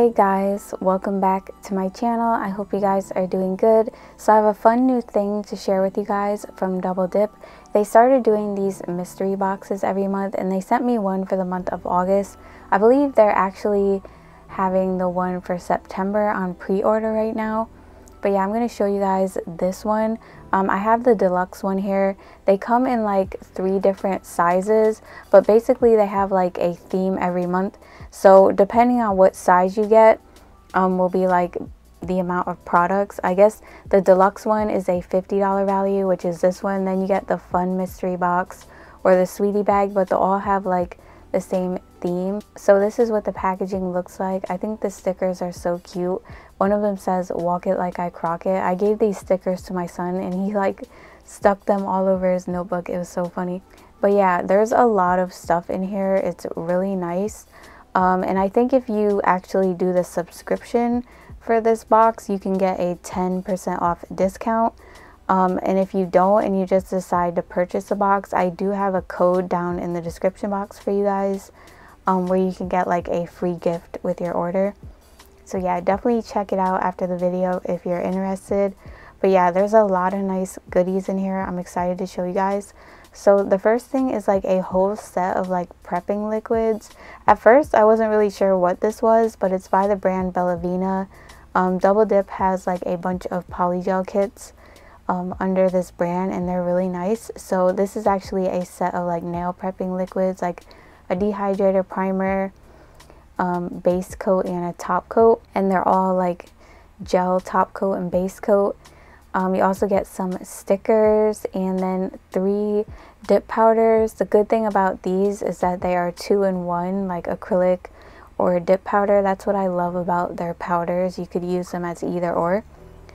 Hey guys, welcome back to my channel. I hope you guys are doing good. So I have a fun new thing to share with you guys from Double Dip. They started doing these mystery boxes every month and they sent me one for the month of August. I believe they're actually having the one for September on pre-order right now. But yeah, I'm going to show you guys this one. I have the deluxe one here. They come in like 3 different sizes, but basically they have like a theme every month. So depending on what size you get, will be like the amount of products. I guess the deluxe one is a $50 value, which is this one. Then you get the fun mystery box or the sweetie bag, but they all have like the same theme. So this is what the packaging looks like. I think the stickers are so cute. One of them says walk it like I crock it. I gave these stickers to my son and he like stuck them all over his notebook. It was so funny. But yeah, there's a lot of stuff in here. It's really nice. And I think if you actually do the subscription for this box, you can get a 10% off discount. And if you don't and you just decide to purchase a box, I do have a code down in the description box for you guys, where you can get like a free gift with your order. So yeah, definitely check it out after the video if you're interested. But yeah, there's a lot of nice goodies in here. I'm excited to show you guys. So the first thing is like a whole set of like prepping liquids. At first I wasn't really sure what this was, but it's by the brand Bellavina. Double Dip has like a bunch of polygel kits under this brand and they're really nice. So this is actually a set of like nail prepping liquids, like a dehydrator, primer, base coat and a top coat, and they're all like gel top coat and base coat. You also get some stickers and then 3 dip powders. The good thing about these is that they are 2-in-1, like acrylic or dip powder. That's what I love about their powders. You could use them as either or.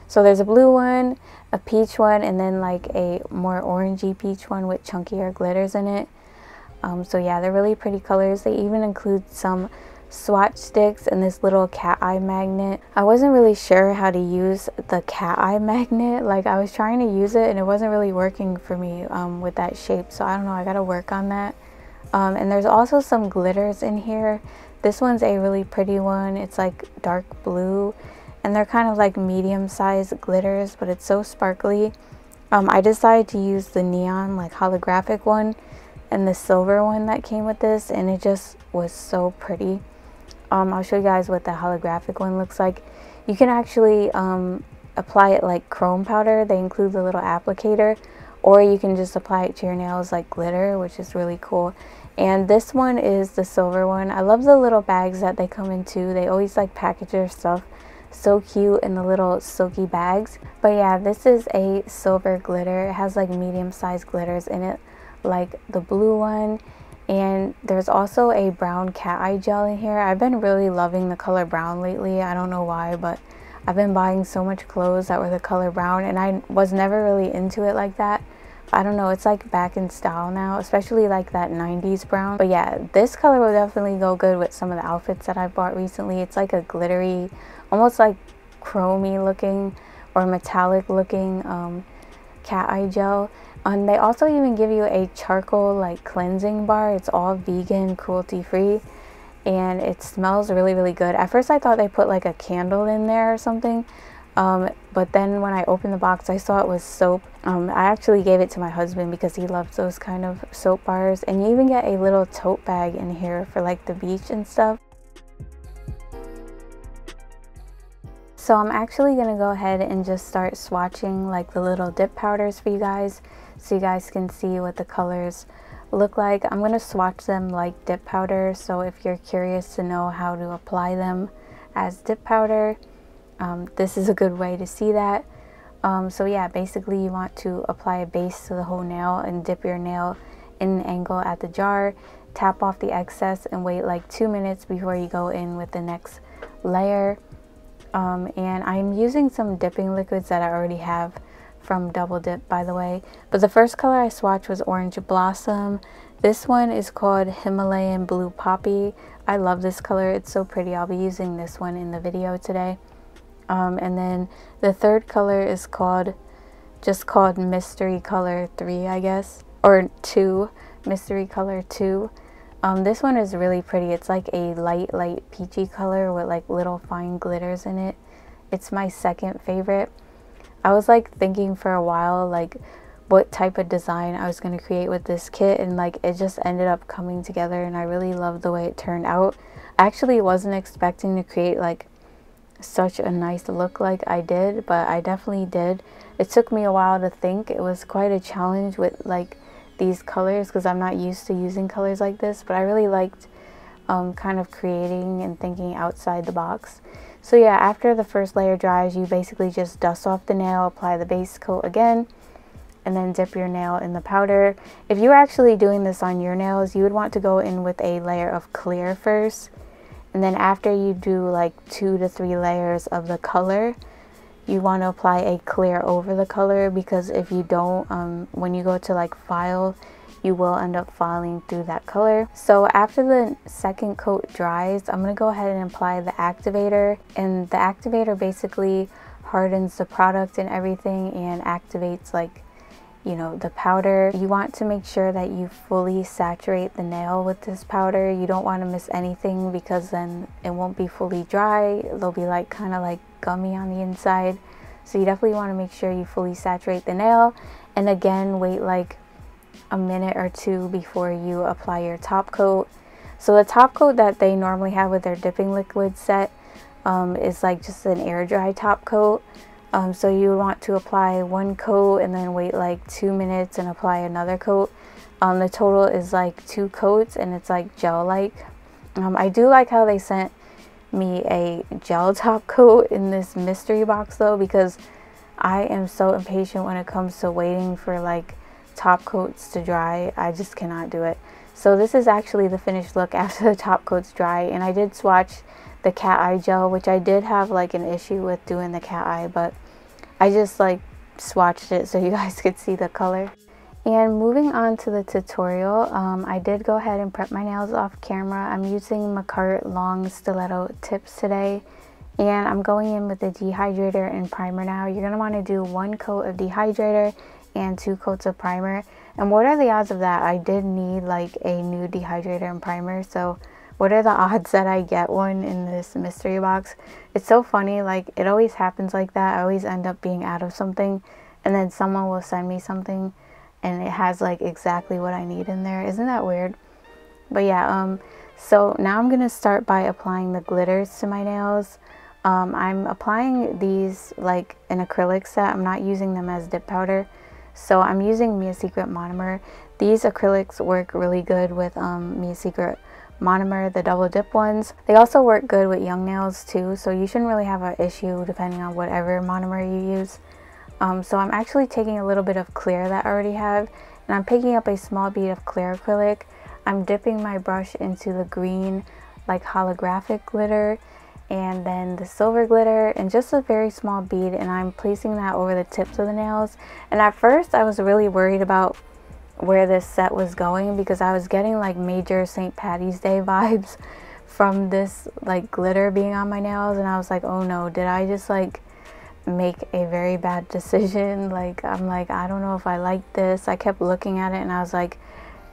So there's a blue one, a peach one, and then like a more orangey peach one with chunkier glitters in it. So yeah, they're really pretty colors. They even include some swatch sticks and this little cat eye magnet. I wasn't really sure how to use the cat eye magnet. Like I was trying to use it and it wasn't really working for me with that shape. So I don't know, I gotta work on that. And there's also some glitters in here. This one's a really pretty one. It's like dark blue and they're kind of like medium-sized glitters, but it's so sparkly. I decided to use the neon like holographic one and the silver one that came with this, and it just was so pretty. I'll show you guys what the holographic one looks like. You can actually apply it like chrome powder. They include the little applicator, or you can just apply it to your nails like glitter, which is really cool. And this one is the silver one. I love the little bags that they come in too. They always like package their stuff so cute in the little silky bags. But yeah, this is a silver glitter. It has like medium-sized glitters in it, like the blue one. And there's also a brown cat eye gel in here. I've been really loving the color brown lately. I don't know why, but I've been buying so much clothes that were the color brown and I was never really into it like that. I don't know, it's like back in style now, especially like that 90s brown. But yeah, this color will definitely go good with some of the outfits that I've bought recently. It's like a glittery, almost like chromey looking or metallic looking cat eye gel. And they also even give you a charcoal like cleansing bar. It's all vegan, cruelty free, and it smells really, really good. At first I thought they put like a candle in there or something, but then when I opened the box I saw it was soap. I actually gave it to my husband because he loves those kind of soap bars. And you even get a little tote bag in here for like the beach and stuff. So I'm actually gonna go ahead and just start swatching like the little dip powders for you guys, so you guys can see what the colors look like. I'm gonna swatch them like dip powder, so if you're curious to know how to apply them as dip powder, this is a good way to see that. So yeah, basically you want to apply a base to the whole nail and dip your nail in an angle at the jar, tap off the excess and wait like 2 minutes before you go in with the next layer. And I'm using some dipping liquids that I already have from Double Dip, by the way. But the first color I swatched was Orange Blossom. This one is called Himalayan Blue Poppy. I love this color. It's so pretty. I'll be using this one in the video today. And then the third color is just called Mystery Color 3, I guess. Or 2. Mystery Color 2. This one is really pretty. It's like a light peachy color with like little fine glitters in it. It's my second favorite. I was like thinking for a while like what type of design I was going to create with this kit, and like it just ended up coming together, and I really love the way it turned out. I actually wasn't expecting to create like such a nice look like I did, but I definitely did. It took me a while to think. It was quite a challenge with like these colors because I'm not used to using colors like this, but I really liked kind of creating and thinking outside the box. So yeah, after the first layer dries, you basically just dust off the nail, apply the base coat again, and then dip your nail in the powder. If you were actually doing this on your nails, you would want to go in with a layer of clear first, and then after you do like 2 to 3 layers of the color, you want to apply a clear over the color, because if you don't, when you go to like file, you will end up filing through that color. So after the second coat dries, I'm going to go ahead and apply the activator, and the activator basically hardens the product and everything and activates like, you know, the powder. You want to make sure that you fully saturate the nail with this powder. You don't want to miss anything, because then it won't be fully dry. They'll be like kind of like gummy on the inside. So you definitely want to make sure you fully saturate the nail, and again wait like a minute or two before you apply your top coat. So the top coat that they normally have with their dipping liquid set is like just an air dry top coat. So you want to apply 1 coat and then wait like 2 minutes and apply another coat. The total is like 2 coats, and it's like gel like. I do like how they sent me a gel top coat in this mystery box though, because I am so impatient when it comes to waiting for like top coats to dry. I just cannot do it. So this is actually the finished look after the top coats dry, and I did swatch the cat eye gel, which I did have like an issue with doing the cat eye, but I just like swatched it so you guys could see the color. And moving on to the tutorial, I did go ahead and prep my nails off camera. I'm using Macart long stiletto tips today, and I'm going in with the dehydrator and primer now. You're going to want to do 1 coat of dehydrator and 2 coats of primer. And what are the odds of that? I did need like a new dehydrator and primer, so what are the odds that I get one in this mystery box? It's so funny, like it always happens like that. I always end up being out of something, and then someone will send me something and it has like exactly what I need in there. Isn't that weird? But yeah, so now I'm gonna start by applying the glitters to my nails. I'm applying these like an acrylic set. I'm not using them as dip powder, so I'm using Mia Secret monomer. These acrylics work really good with Mia Secret monomer, the double dip ones. They also work good with young nails too, so you shouldn't really have an issue depending on whatever monomer you use. So I'm actually taking a little bit of clear that I already have, and I'm picking up a small bead of clear acrylic. I'm dipping my brush into the green like holographic glitter, and then the silver glitter, and just a very small bead, and I'm placing that over the tips of the nails. And at first I was really worried about where this set was going, because I was getting like major St. Patty's Day vibes from this like glitter being on my nails, and I was like, oh no, did I just like make a very bad decision? Like I'm like, I don't know if I like this. I kept looking at it and I was like,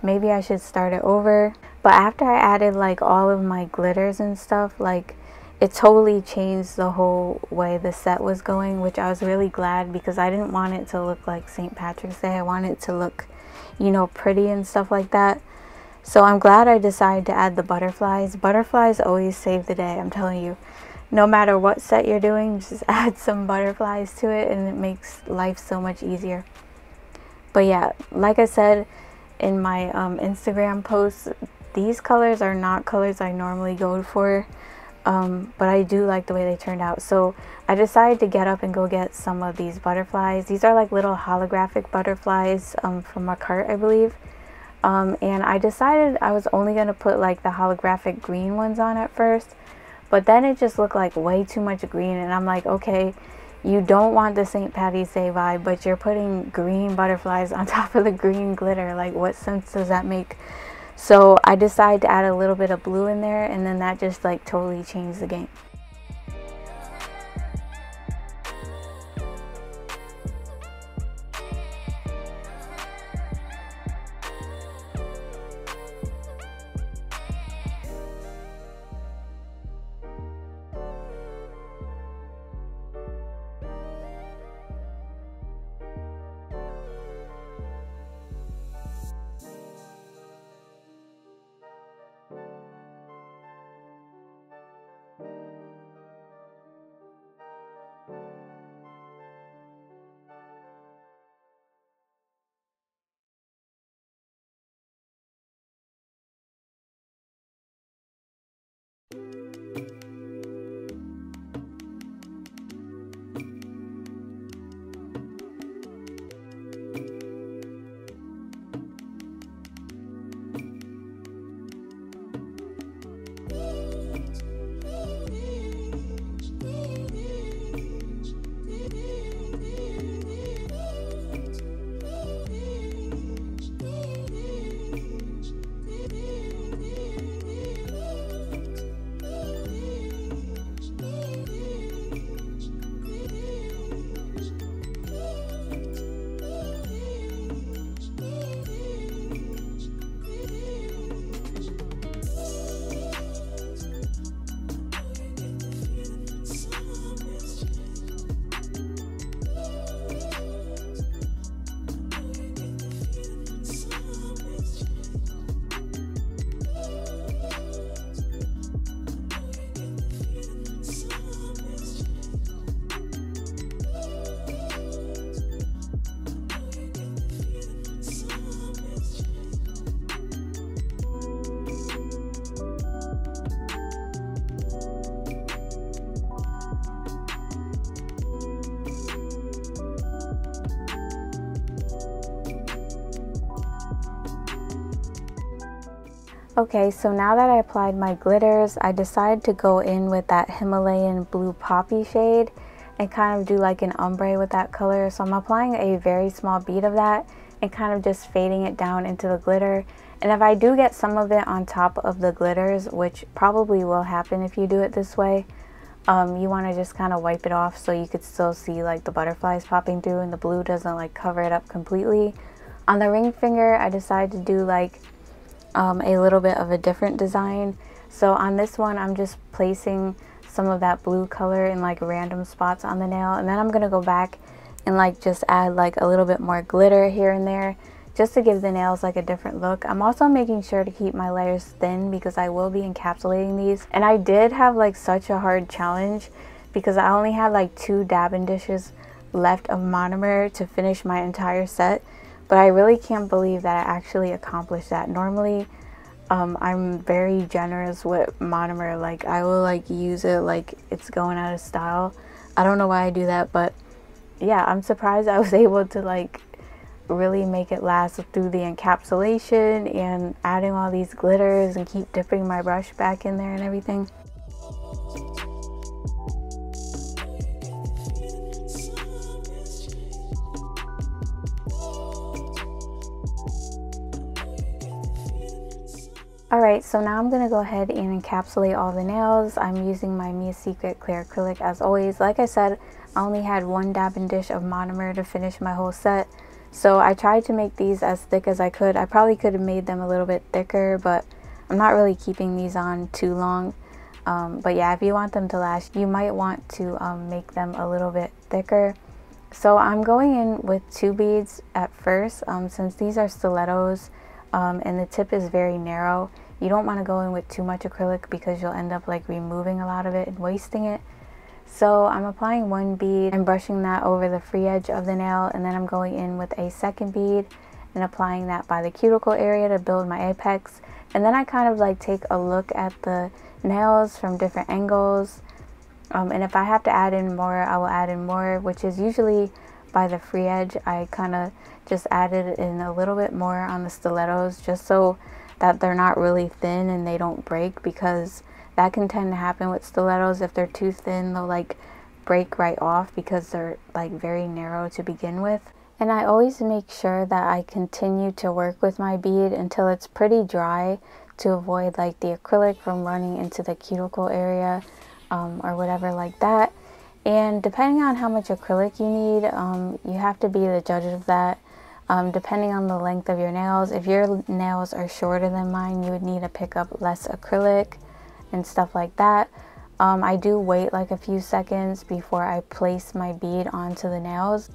maybe I should start it over. But after I added like all of my glitters and stuff, like it totally changed the whole way the set was going, which I was really glad, because I didn't want it to look like St. Patrick's Day. I wanted it to look, you know, pretty and stuff like that. So I'm glad I decided to add the butterflies. Butterflies always save the day, I'm telling you. No matter what set you're doing, just add some butterflies to it and it makes life so much easier. But yeah, like I said in my Instagram posts, these colors are not colors I normally go for, but I do like the way they turned out. So I decided to get up and go get some of these butterflies. These are like little holographic butterflies from Macart, I believe. And I decided I was only going to put like the holographic green ones on at first, but then it just looked like way too much green, and I'm like, okay, you don't want the St. Patty's Day vibe, but you're putting green butterflies on top of the green glitter. Like, what sense does that make? So I decided to add a little bit of blue in there, and then that just like totally changed the game. Okay, so now that I applied my glitters, I decided to go in with that Himalayan blue poppy shade and kind of do like an ombre with that color. So I'm applying a very small bead of that and kind of just fading it down into the glitter. And if I do get some of it on top of the glitters, which probably will happen if you do it this way, you want to just kind of wipe it off so you could still see like the butterflies popping through and the blue doesn't like cover it up completely. On the ring finger, I decided to do like a little bit of a different design. So on this one, I'm just placing some of that blue color in like random spots on the nail, and then I'm gonna go back and like just add like a little bit more glitter here and there just to give the nails like a different look. I'm also making sure to keep my layers thin because I will be encapsulating these, and I did have like such a hard challenge because I only had like 2 dabbing dishes left of monomer to finish my entire set. But I really can't believe that I actually accomplished that. Normally, I'm very generous with monomer. Like, I will like use it like it's going out of style. I don't know why I do that, but yeah, I'm surprised I was able to like really make it last through the encapsulation and adding all these glitters and keep dipping my brush back in there and everything. Alright, so now I'm going to go ahead and encapsulate all the nails. I'm using my Mia Secret Clear Acrylic as always. Like I said, I only had 1 dabbing dish of monomer to finish my whole set. So I tried to make these as thick as I could. I probably could have made them a little bit thicker, but I'm not really keeping these on too long. But yeah, if you want them to last, you might want to make them a little bit thicker. So I'm going in with 2 beads at first, since these are stilettos. And the tip is very narrow. You don't want to go in with too much acrylic because you'll end up like removing a lot of it and wasting it. So I'm applying 1 bead and brushing that over the free edge of the nail, and then I'm going in with a 2nd bead and applying that by the cuticle area to build my apex. And then I kind of like take a look at the nails from different angles, and if I have to add in more, I will add in more, which is usually by the free edge. I kind of just added in a little bit more on the stilettos just so that they're not really thin and they don't break, because that can tend to happen with stilettos. If they're too thin, they'll like break right off because they're like very narrow to begin with. And I always make sure that I continue to work with my bead until it's pretty dry to avoid like the acrylic from running into the cuticle area or whatever like that. And depending on how much acrylic you need, you have to be the judge of that. Depending on the length of your nails, if your nails are shorter than mine, you would need to pick up less acrylic and stuff like that. I do wait like a few seconds before I place my bead onto the nails.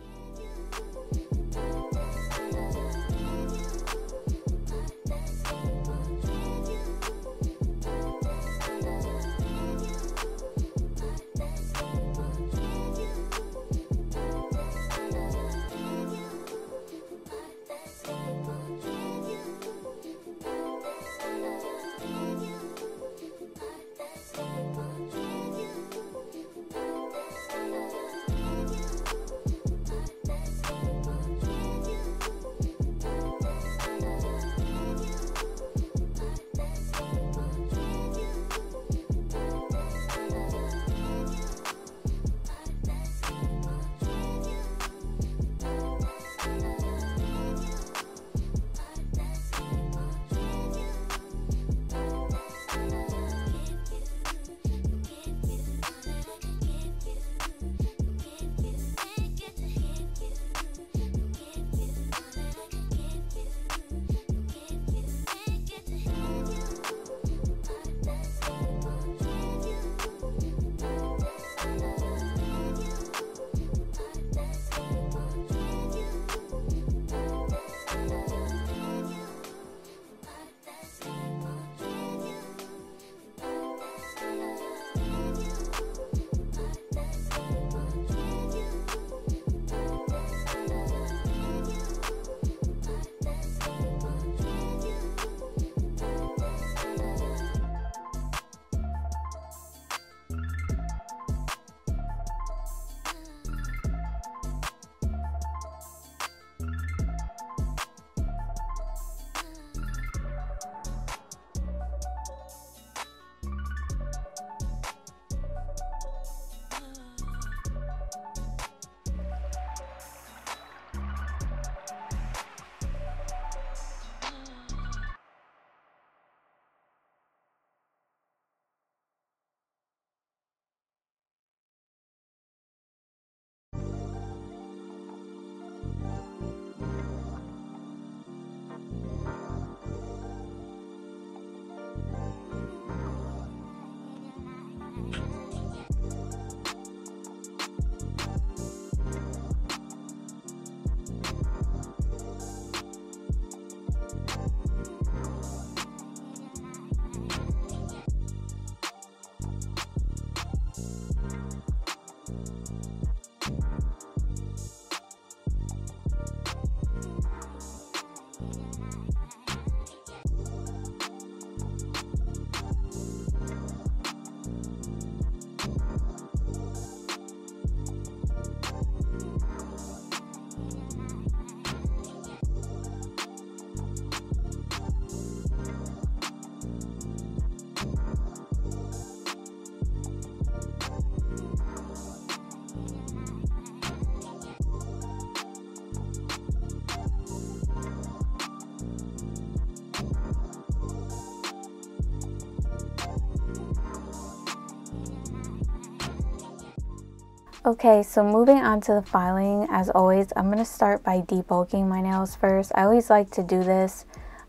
Okay, so moving on to the filing, as always, I'm going to start by debulking my nails first. I always like to do this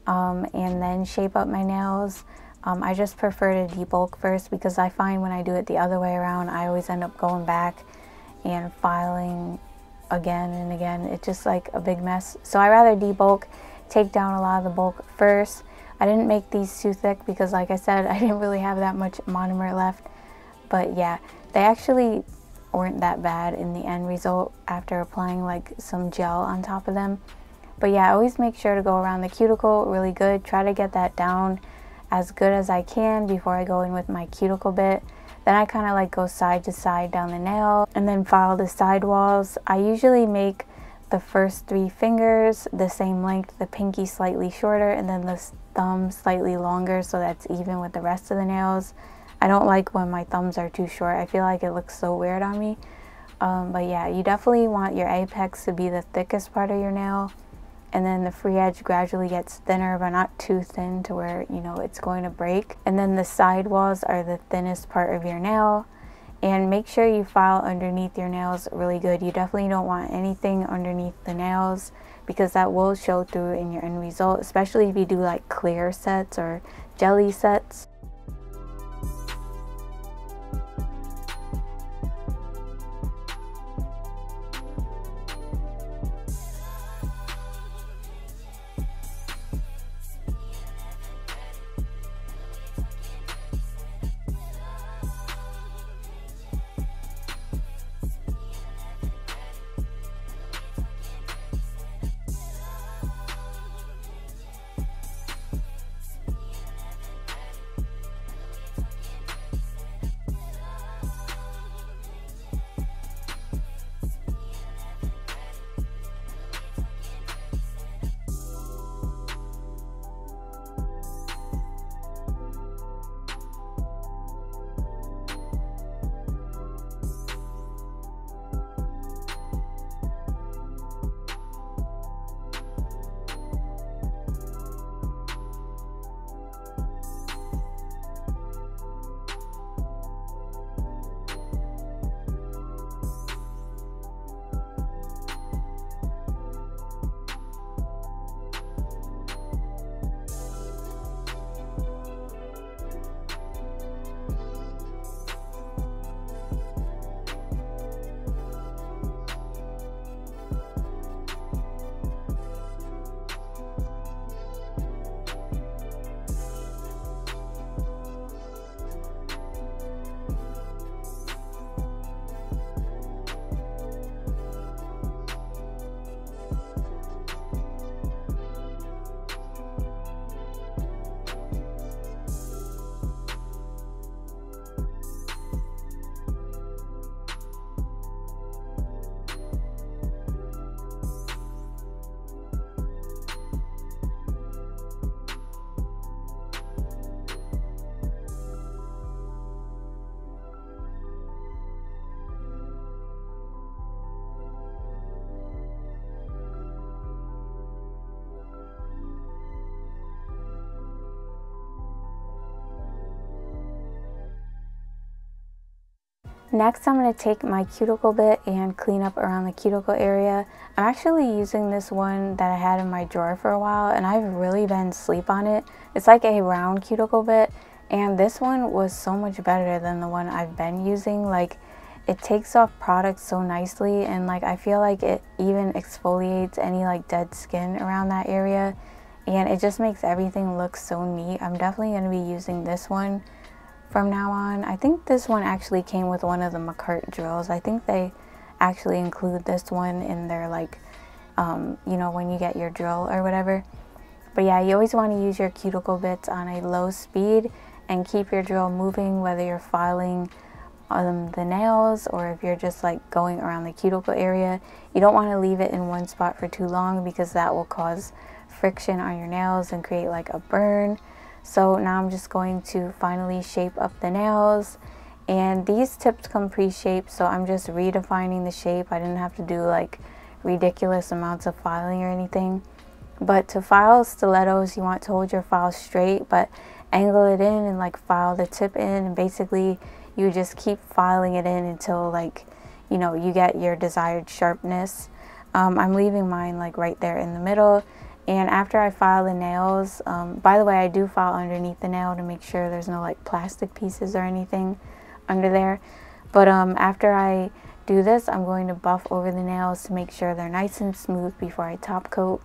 and then shape up my nails. I just prefer to debulk first because I find when I do it the other way around, I always end up going back and filing again and again. It's just like a big mess. So I rather debulk, take down a lot of the bulk first. I didn't make these too thick because, like I said, I didn't really have that much monomer left. But yeah, they actually weren't that bad in the end result after applying like some gel on top of them. But yeah, I always make sure to go around the cuticle really good. Try to get that down as good as I can before I go in with my cuticle bit. Then I kind of like go side to side down the nail and then file the side walls. I usually make the first 3 fingers the same length, the pinky slightly shorter and then the thumb slightly longer so that's even with the rest of the nails. I don't like when my thumbs are too short. I feel like it looks so weird on me. But yeah, you definitely want your apex to be the thickest part of your nail. And then the free edge gradually gets thinner, but not too thin to where, you know, it's going to break. And then the side walls are the thinnest part of your nail. And make sure you file underneath your nails really good. You definitely don't want anything underneath the nails because that will show through in your end result, especially if you do like clear sets or jelly sets. Next, I'm going to take my cuticle bit and clean up around the cuticle area. I'm actually using this one that I had in my drawer for a while, and I've really been asleep on it. It's like a round cuticle bit, and this one was so much better than the one I've been using. Like, it takes off products so nicely, and like I feel like it even exfoliates any like dead skin around that area, and it just makes everything look so neat. I'm definitely going to be using this one from now on. I think this one actually came with one of the McCart drills. I think they actually include this one in their like you know, when you get your drill or whatever. But yeah, you always want to use your cuticle bits on a low speed and keep your drill moving, whether you're filing the nails or if you're just like going around the cuticle area. You don't want to leave it in one spot for too long because that will cause friction on your nails and create like a burn. So now I'm just going to finally shape up the nails, and these tips come pre-shaped, so I'm just redefining the shape. I didn't have to do like ridiculous amounts of filing or anything. But to file stilettos, you want to hold your file straight but angle it in and like file the tip in, and basically you just keep filing it in until like, you know, you get your desired sharpness. I'm leaving mine like right there in the middle. And after I file the nails, by the way, I do file underneath the nail to make sure there's no like plastic pieces or anything under there. But after I do this, I'm going to buff over the nails to make sure they're nice and smooth before I top coat.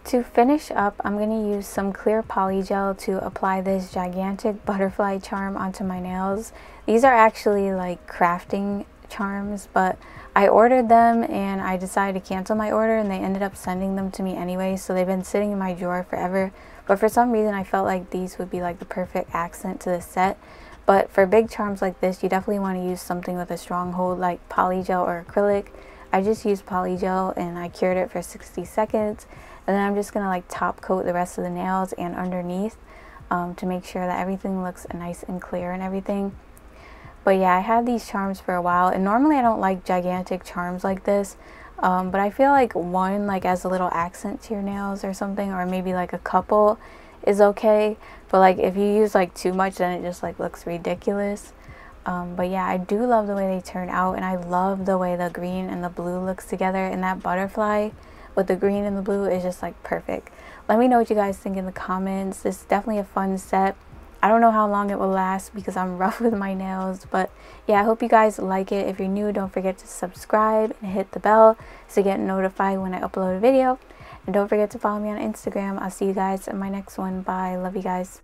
To finish up, I'm going to use some clear poly gel to apply this gigantic butterfly charm onto my nails. These are actually like crafting charms, but I ordered them and I decided to cancel my order, and they ended up sending them to me anyway, so they've been sitting in my drawer forever. But for some reason I felt like these would be like the perfect accent to the set. But for big charms like this, you definitely want to use something with a strong hold like poly gel or acrylic. I just used poly gel and I cured it for 60 seconds. And then I'm just going to like top coat the rest of the nails and underneath to make sure that everything looks nice and clear and everything. But yeah, I had these charms for a while, and normally I don't like gigantic charms like this. But I feel like one like as a little accent to your nails or something, or maybe like a couple is okay. But like if you use like too much, then it just like looks ridiculous. But yeah, I do love the way they turn out, and I love the way the green and the blue looks together, and that butterfly with the green and the blue is just like perfect. Let me know what you guys think in the comments. This is definitely a fun set. I don't know how long it will last because I'm rough with my nails, but yeah, I hope you guys like it. If you're new, don't forget to subscribe and hit the bell to get notified when I upload a video. And don't forget to follow me on Instagram. I'll see you guys in my next one. Bye. Love you guys.